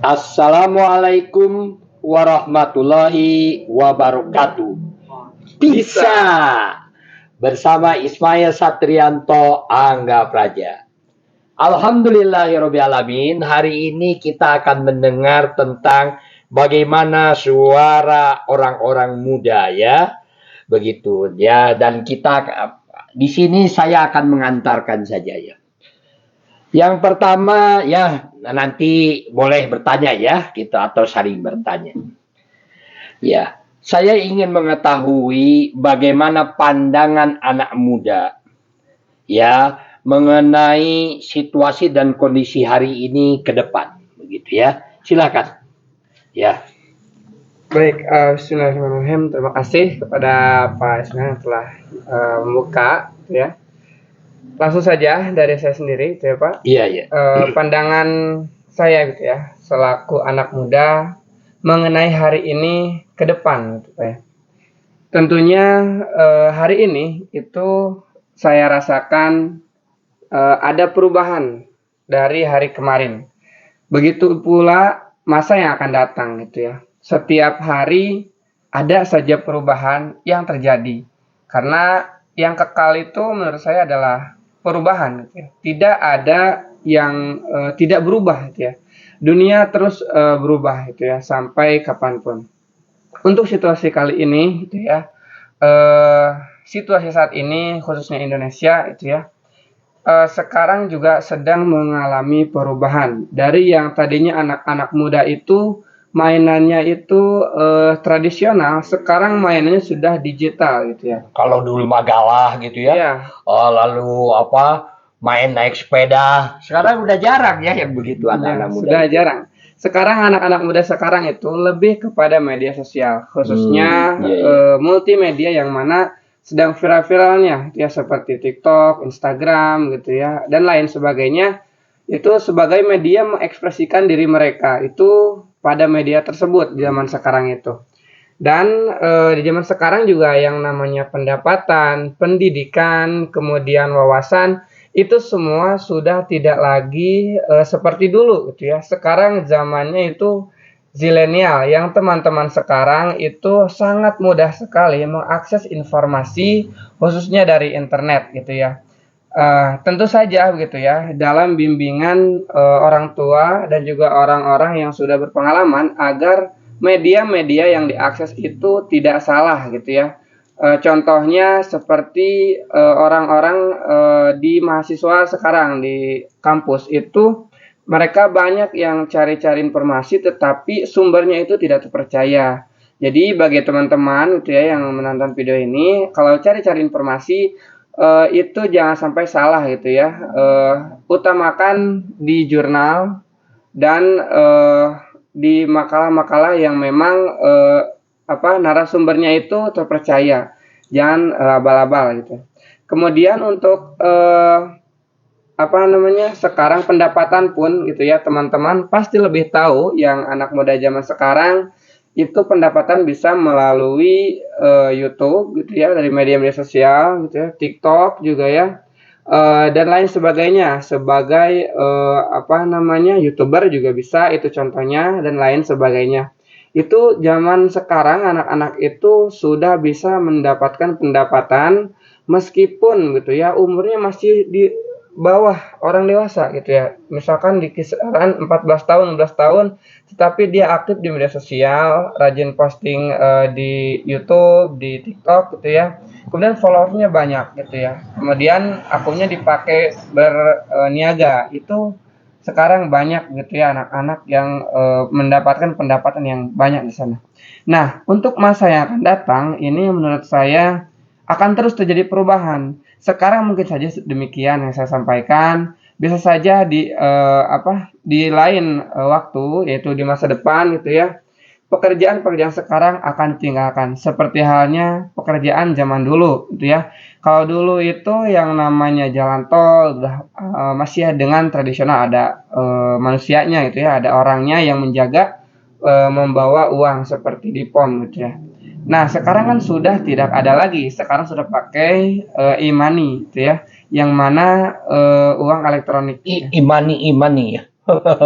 Assalamualaikum warahmatullahi wabarakatuh. Bisa bersama Ismail Satrianto Angga Praja. Alhamdulillahirobbilalamin. Hari ini kita akan mendengar tentang bagaimana suara orang-orang muda ya. Begitu ya, dan kita di sini saya akan mengantarkan saja ya. Yang pertama ya, nanti boleh bertanya ya, kita atau saling bertanya. Ya, saya ingin mengetahui bagaimana pandangan anak muda ya mengenai situasi dan kondisi hari ini ke depan, begitu ya. Silakan. Ya. Baik, bismillahirrahmanirrahim. Terima kasih kepada Pak Ismail yang telah membuka, ya. Langsung saja dari saya sendiri, gitu ya Pak. Iya, iya. Pandangan saya, gitu ya, selaku anak muda mengenai hari ini ke depan, gitu Pak ya. Tentunya hari ini itu saya rasakan ada perubahan dari hari kemarin. Begitu pula masa yang akan datang, gitu ya. Setiap hari ada saja perubahan yang terjadi. Karena yang kekal itu menurut saya adalah perubahan, gitu ya. Tidak ada yang tidak berubah, gitu ya. Dunia terus berubah, gitu ya, sampai kapanpun. Untuk situasi kali ini, gitu ya, situasi saat ini khususnya Indonesia, itu ya, sekarang juga sedang mengalami perubahan. Dari yang tadinya anak-anak muda itu mainannya itu tradisional, sekarang mainannya sudah digital, gitu ya. Kalau dulu magalah gitu ya. Iya. Lalu main naik sepeda. Sekarang udah jarang ya yang begitu anak-anak muda. Sudah jarang. Sekarang anak-anak muda sekarang itu lebih kepada media sosial, khususnya multimedia yang mana sedang viral-viralnya, ya, seperti TikTok, Instagram, gitu ya, dan lain sebagainya. Itu sebagai media mengekspresikan diri mereka itu pada media tersebut di zaman sekarang itu. Dan di zaman sekarang juga yang namanya pendapatan, pendidikan, kemudian wawasan, itu semua sudah tidak lagi seperti dulu, gitu ya. Sekarang zamannya itu zilenial, yang teman-teman sekarang itu sangat mudah sekali mengakses informasi khususnya dari internet, gitu ya. Tentu saja begitu ya, dalam bimbingan orang tua dan juga orang-orang yang sudah berpengalaman agar media-media yang diakses itu tidak salah, gitu ya. Contohnya seperti orang-orang di mahasiswa sekarang di kampus itu, mereka banyak yang cari-cari informasi tetapi sumbernya itu tidak terpercaya. Jadi bagi teman-teman, gitu ya, yang menonton video ini, kalau cari-cari informasi itu jangan sampai salah, gitu ya. Utamakan di jurnal dan di makalah-makalah yang memang narasumbernya itu terpercaya. Jangan abal-abal, gitu. Kemudian untuk sekarang pendapatan pun, gitu ya, teman-teman pasti lebih tahu yang anak muda zaman sekarang itu pendapatan bisa melalui YouTube, gitu ya, dari media-media sosial, gitu ya, TikTok juga ya, dan lain sebagainya. Sebagai YouTuber juga bisa, itu contohnya, dan lain sebagainya. Itu zaman sekarang anak-anak itu sudah bisa mendapatkan pendapatan meskipun, gitu ya, umurnya masih di bawah orang dewasa, gitu ya. Misalkan di kisaran 14 tahun, 16 tahun, tetapi dia aktif di media sosial, rajin posting di YouTube, di TikTok, gitu ya. Kemudian followersnya banyak, gitu ya. Kemudian akunnya dipakai berniaga. Itu sekarang banyak, gitu ya, anak-anak yang mendapatkan pendapatan yang banyak di sana. Nah, untuk masa yang akan datang, ini menurut saya akan terus terjadi perubahan. Sekarang mungkin saja demikian yang saya sampaikan. Bisa saja di lain waktu, yaitu di masa depan, gitu ya, pekerjaan-pekerjaan sekarang akan ditinggalkan. Seperti halnya pekerjaan zaman dulu, gitu ya. Kalau dulu itu yang namanya jalan tol masih dengan tradisional, ada manusianya, gitu ya, ada orangnya yang menjaga membawa uang seperti di pom, gitu ya. Nah, sekarang kan sudah tidak ada lagi. Sekarang sudah pakai e-money, gitu ya, yang mana uang elektronik. E-money ya.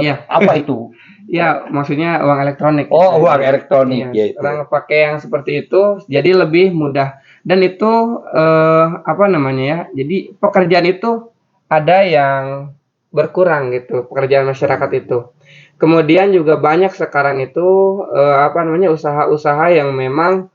Iya. Apa itu? Ya, maksudnya uang elektronik. Oh, uang elektronik Iya, ya itu. orang pakai yang seperti itu, jadi lebih mudah. Dan itu apa namanya ya? Jadi pekerjaan itu ada yang berkurang gitu, pekerjaan masyarakat itu. Kemudian juga banyak sekarang itu apa namanya usaha-usaha yang memang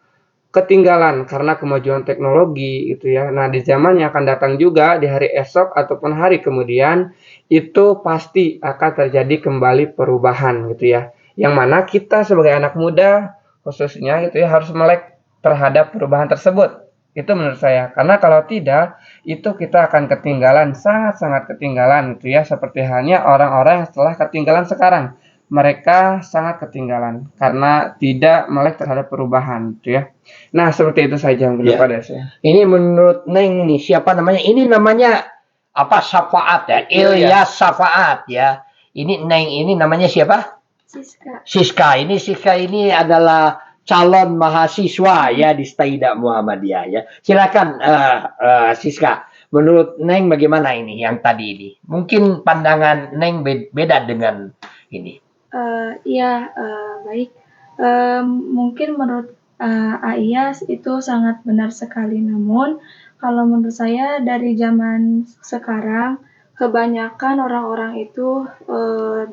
ketinggalan karena kemajuan teknologi gitu ya. Nah, di zaman yang akan datang juga di hari esok ataupun hari kemudian itu pasti akan terjadi kembali perubahan gitu ya. Yang mana kita sebagai anak muda khususnya gitu ya harus melek terhadap perubahan tersebut. Itu menurut saya. Karena kalau tidak itu kita akan ketinggalan, sangat-sangat ketinggalan gitu ya, seperti halnya orang-orang yang telah ketinggalan sekarang. Mereka sangat ketinggalan karena tidak melek terhadap perubahan gitu ya. Nah, seperti itu saja mungkin Ya. pada saya. Ini menurut Neng nih, siapa namanya? Ini namanya apa? Syafaat ya. Iya. Ilyas Syafaat ya. Ini Neng ini namanya siapa? Siska. Siska ini adalah calon mahasiswa ya di Staida Muhammadiyah ya. Silakan Siska. Menurut Neng bagaimana ini yang tadi ini? Mungkin pandangan Neng beda dengan ini. Iya, baik. Mungkin menurut Aiyas itu sangat benar sekali. Namun, kalau menurut saya dari zaman sekarang, kebanyakan orang-orang itu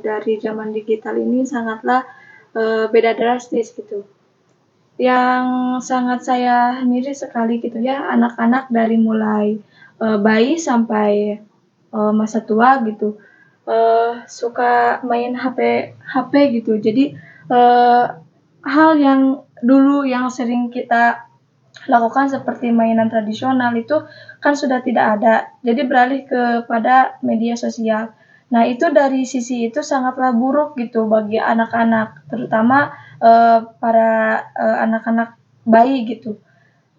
dari zaman digital ini sangatlah beda drastis gitu. Yang sangat saya miris sekali gitu ya, anak-anak dari mulai bayi sampai masa tua gitu. Suka main HP gitu. Jadi hal yang dulu yang sering kita lakukan seperti mainan tradisional itu kan sudah tidak ada. Jadi beralih kepada media sosial. Nah, itu dari sisi itu sangatlah buruk gitu bagi anak-anak, terutama para anak-anak bayi gitu.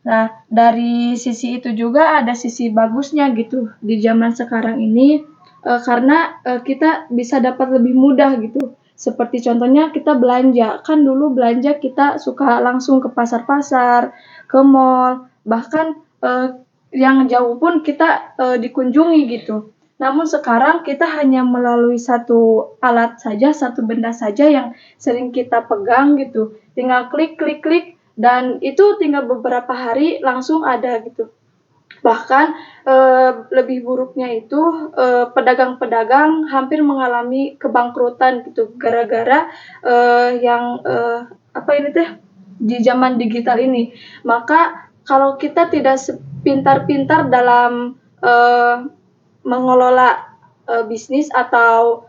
Nah, dari sisi itu juga ada sisi bagusnya gitu di zaman sekarang ini karena kita bisa dapat lebih mudah gitu. Seperti contohnya kita belanja, kan dulu belanja kita suka langsung ke pasar-pasar, ke mall, bahkan yang jauh pun kita dikunjungi gitu. Namun sekarang kita hanya melalui satu alat saja, satu benda saja yang sering kita pegang gitu. Tinggal klik, klik, klik, dan itu tinggal beberapa hari langsung ada gitu. Bahkan lebih buruknya itu pedagang-pedagang hampir mengalami kebangkrutan gitu gara-gara yang apa ini teh di zaman digital ini. Maka kalau kita tidak pintar-pintar dalam mengelola bisnis atau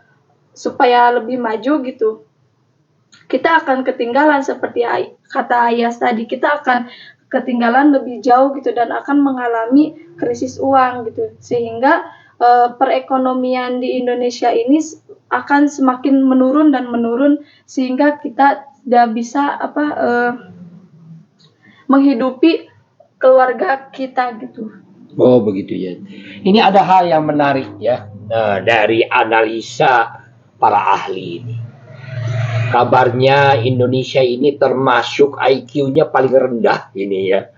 supaya lebih maju gitu, kita akan ketinggalan seperti kata Ayas tadi, kita akan ketinggalan lebih jauh gitu dan akan mengalami krisis uang gitu, sehingga perekonomian di Indonesia ini akan semakin menurun dan menurun sehingga kita tidak bisa menghidupi keluarga kita gitu. Oh begitu ya. Ini ada hal yang menarik ya dari analisa para ahli ini. Kabarnya Indonesia ini termasuk IQ-nya paling rendah ini ya.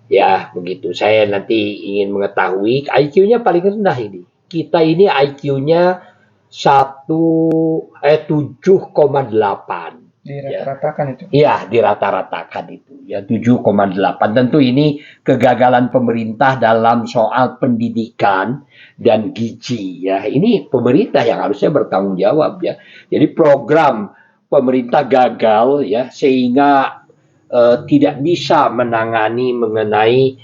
Ya begitu. Saya nanti ingin mengetahui IQ-nya paling rendah ini. Kita ini IQ-nya 7,8. Dirata-ratakan itu. Iya, dirata-ratakan itu. Ya 7,8. Tentu ini kegagalan pemerintah dalam soal pendidikan dan gizi ya. Ini pemerintah yang harusnya bertanggung jawab ya. Jadi program pemerintah gagal ya sehingga tidak bisa menangani mengenai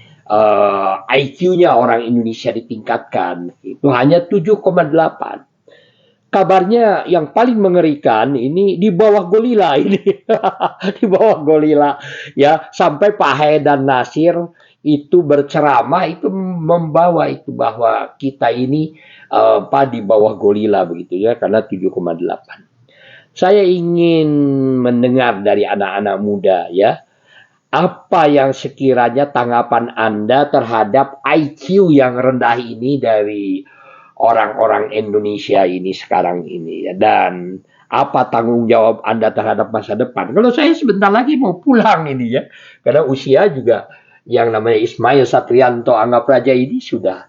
IQ-nya orang Indonesia ditingkatkan. Itu hanya 7,8. Kabarnya yang paling mengerikan ini di bawah Golila ini. Di bawah Golila ya, sampai Pak Haidar Nasir itu berceramah itu membawa itu bahwa kita ini di bawah Golila begitu ya, karena 7,8. Saya ingin mendengar dari anak-anak muda ya, apa yang sekiranya tanggapan Anda terhadap IQ yang rendah ini dari orang-orang Indonesia ini sekarang ini ya, dan apa tanggung jawab Anda terhadap masa depan. Kalau saya sebentar lagi mau pulang ini ya, karena usia juga yang namanya Ismail Satrianto Anggap Raja ini sudah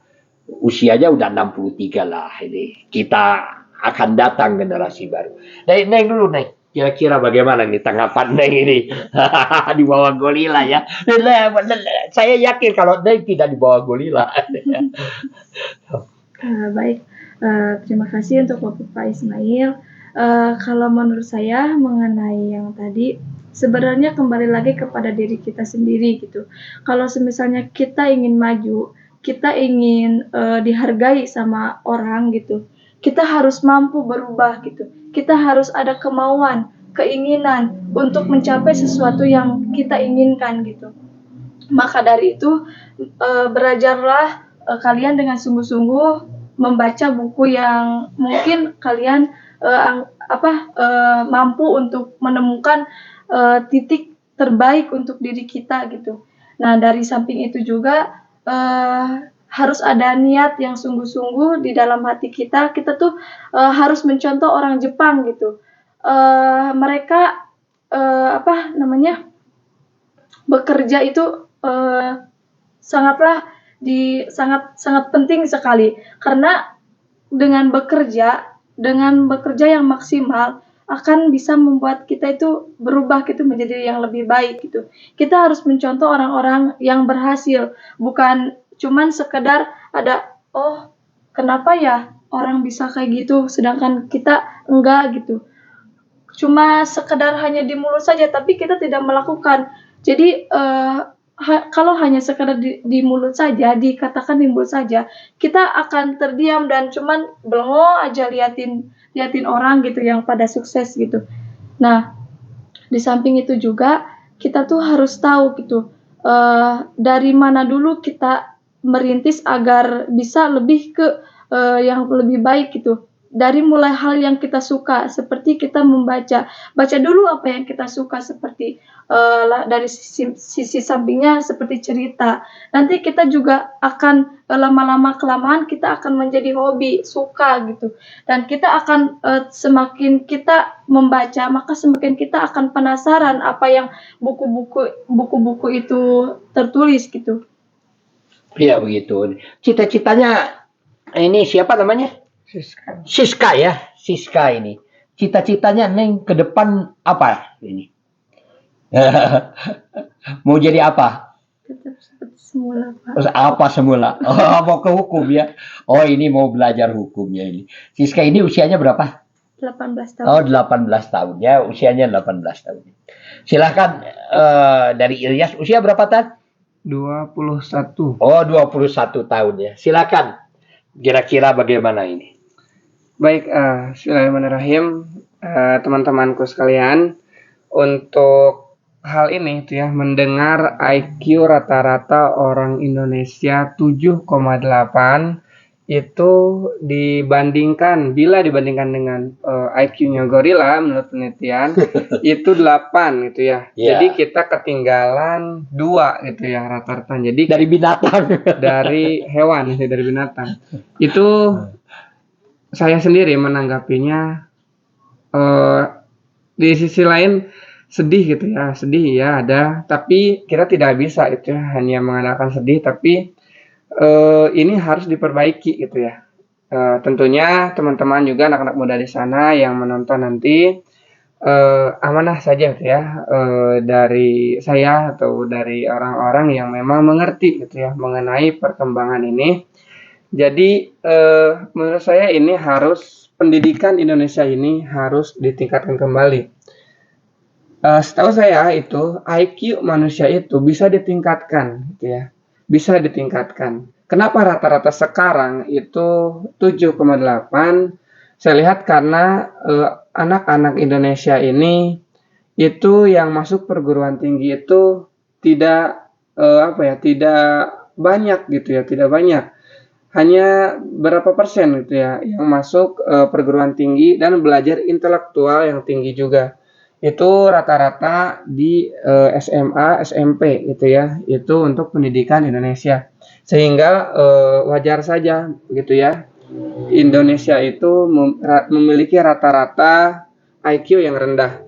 usianya udah 63 lah ini. Kita akan datang generasi baru. Neng dulu Neng. Kira-kira bagaimana nih tanggapan Neng ini? Di bawah gorila ya. Saya yakin kalau Neng tidak di bawah gorila. Baik, terima kasih untuk Bapak Ismail. Kalau menurut saya mengenai yang tadi, sebenarnya kembali lagi kepada diri kita sendiri gitu. Kalau misalnya kita ingin maju, kita ingin dihargai sama orang gitu, kita harus mampu berubah gitu. Kita harus ada kemauan, keinginan untuk mencapai sesuatu yang kita inginkan gitu. Maka dari itu belajarlah kalian dengan sungguh-sungguh membaca buku yang mungkin kalian mampu untuk menemukan titik terbaik untuk diri kita gitu. Nah, dari samping itu juga harus ada niat yang sungguh-sungguh di dalam hati kita. Kita tuh harus mencontoh orang Jepang gitu. Mereka bekerja itu sangat penting sekali, karena dengan bekerja yang maksimal akan bisa membuat kita itu berubah gitu menjadi yang lebih baik gitu. Kita harus mencontoh orang-orang yang berhasil, bukan cuman sekedar ada kenapa ya orang bisa kayak gitu sedangkan kita enggak gitu. Cuma sekedar hanya di mulut saja tapi kita tidak melakukan. Jadi kalau hanya sekadar di mulut saja, dikatakan di mulut saja, kita akan terdiam dan cuman bengong aja liatin orang gitu yang pada sukses gitu. Nah, di samping itu juga kita tuh harus tahu gitu dari mana dulu kita merintis agar bisa lebih ke yang lebih baik gitu. Dari mulai hal yang kita suka, seperti kita baca dulu apa yang kita suka, seperti dari sisi sampingnya seperti cerita. Nanti kita juga akan lama-lama kelamaan kita akan menjadi hobi, suka gitu. Dan kita akan semakin kita membaca, maka semakin kita akan penasaran apa yang buku-buku itu tertulis gitu. Iya begitu. Cita-citanya ini siapa namanya? Siska ya, Siska ini. Cita-citanya Neng ke depan apa ini? Mau jadi apa? Tetap seperti semula, Pak. Apa semula? Mau ke hukum ya? Oh, ini mau belajar hukumnya ini. Siska ini usianya berapa? 18 tahun. Oh, 18 tahun ya, usianya 18 tahun. Silahkan dari Ilyas, usia berapa Tan? 21. Oh, 21 tahun ya. Silakan. Kira-kira bagaimana ini? Baik, bismillahirrahmanirrahim, teman-temanku sekalian. Untuk hal ini itu ya, mendengar IQ rata-rata orang Indonesia 7,8 itu bila dibandingkan dengan IQ-nya gorila menurut penelitian itu 8 gitu ya. Yeah. Jadi kita ketinggalan 2 gitu ya rata-rata. Jadi dari binatang, dari hewan, dari binatang. Itu saya sendiri menanggapinya di sisi lain sedih gitu ya, ada, tapi kita tidak bisa itu ya, hanya mengandalkan sedih, tapi ini harus diperbaiki gitu ya. Tentunya teman-teman juga anak-anak muda di sana yang menonton nanti amanah saja gitu ya, dari saya atau dari orang-orang yang memang mengerti gitu ya mengenai perkembangan ini. Jadi menurut saya ini pendidikan Indonesia ini harus ditingkatkan kembali. Setahu saya itu IQ manusia itu bisa ditingkatkan gitu ya. Bisa ditingkatkan. Kenapa rata-rata sekarang itu 7,8? Saya lihat karena anak-anak Indonesia ini itu yang masuk perguruan tinggi itu tidak banyak gitu ya, tidak banyak. Hanya berapa persen gitu ya yang masuk perguruan tinggi dan belajar intelektual yang tinggi juga. Itu rata-rata di SMA, SMP gitu ya. Itu untuk pendidikan Indonesia. Sehingga wajar saja gitu ya. Indonesia itu memiliki rata-rata IQ yang rendah.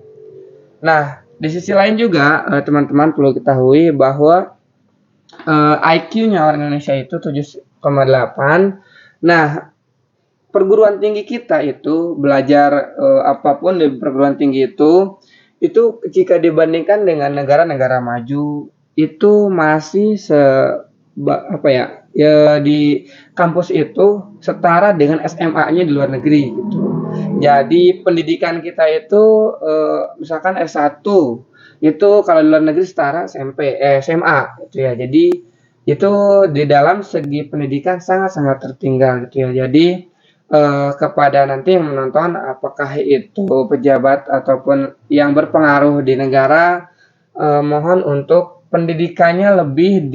Nah, di sisi lain juga teman-teman perlu ketahui bahwa IQ-nya orang Indonesia itu 7,8. Nah, perguruan tinggi kita itu belajar apapun di perguruan tinggi itu jika dibandingkan dengan negara-negara maju itu masih apa ya, ya di kampus itu setara dengan SMA-nya di luar negeri gitu. Jadi pendidikan kita itu misalkan S1 itu kalau di luar negeri setara SMA gitu ya. Jadi itu di dalam segi pendidikan sangat-sangat tertinggal gitu ya. Jadi kepada nanti yang menonton, apakah itu pejabat ataupun yang berpengaruh di negara, mohon untuk pendidikannya lebih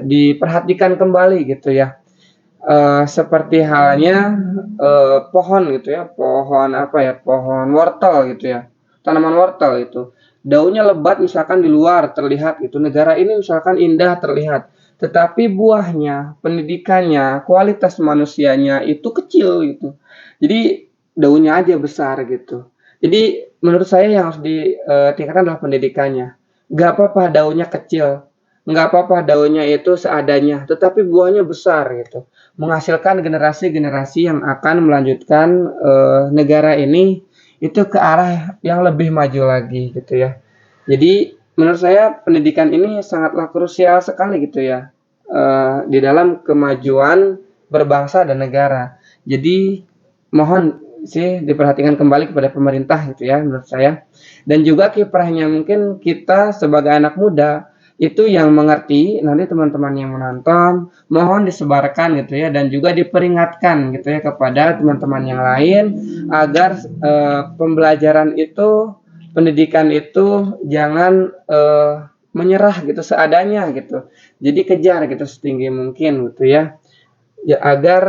diperhatikan kembali gitu ya. Seperti halnya pohon gitu ya, pohon wortel gitu ya, tanaman wortel itu daunnya lebat misalkan di luar terlihat gitu, negara ini misalkan indah terlihat, tetapi buahnya, pendidikannya, kualitas manusianya itu kecil gitu. Jadi daunnya aja besar gitu. Jadi menurut saya yang harus ditingkatkan adalah pendidikannya. Gak apa-apa daunnya kecil, nggak apa-apa daunnya itu seadanya, tetapi buahnya besar gitu, menghasilkan generasi-generasi yang akan melanjutkan negara ini itu ke arah yang lebih maju lagi gitu ya. Jadi menurut saya pendidikan ini sangatlah krusial sekali gitu ya, di dalam kemajuan berbangsa dan negara. Jadi mohon sih diperhatikan kembali kepada pemerintah gitu ya menurut saya, dan juga kiprahnya mungkin kita sebagai anak muda itu yang mengerti, nanti teman-teman yang menonton mohon disebarkan gitu ya, dan juga diperingatkan gitu ya kepada teman-teman yang lain agar pembelajaran itu, pendidikan itu jangan menyerah gitu seadanya gitu. Jadi kejar gitu setinggi mungkin gitu ya. Ya agar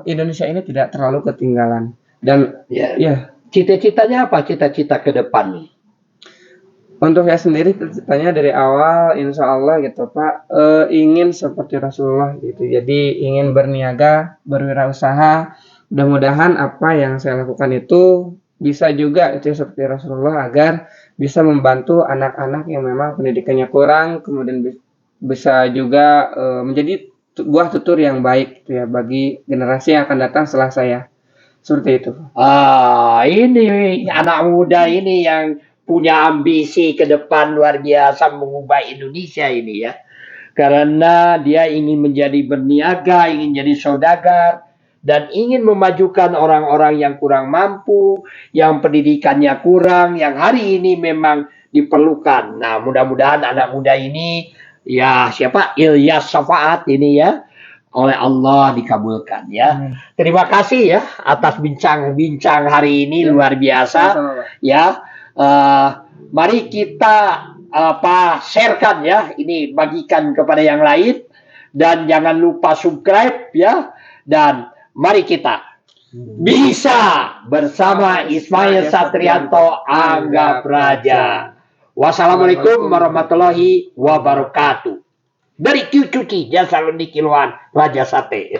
Indonesia ini tidak terlalu ketinggalan. Dan ya, cita-citanya apa? Cita-cita ke depan nih. untuk saya sendiri ceritanya dari awal insya Allah gitu Pak, ingin seperti Rasulullah gitu. Jadi ingin berniaga, berwirausaha. Mudah-mudahan apa yang saya lakukan itu bisa juga itu seperti Rasulullah, agar bisa membantu anak-anak yang memang pendidikannya kurang, kemudian bisa juga menjadi buah tutur yang baik gitu ya bagi generasi yang akan datang setelah saya. Seperti itu. Ini anak muda ini yang punya ambisi ke depan luar biasa mengubah Indonesia ini ya. Karena dia ingin menjadi berniaga, ingin jadi saudagar, dan ingin memajukan orang-orang yang kurang mampu, yang pendidikannya kurang, yang hari ini memang diperlukan. Nah, mudah-mudahan anak muda ini, ya siapa? Ilyas Syafaat ini ya, oleh Allah dikabulkan ya. Terima kasih ya atas bincang-bincang hari ini luar biasa ya. Mari kita sharekan ya, ini bagikan kepada yang lain, dan jangan lupa subscribe ya, dan mari kita bisa bersama Ismail Satrianto Anggap Raja. Wassalamualaikum warahmatullahi wabarakatuh. Dari Cucuki Jasa Lendi Kiluan Raja Sate.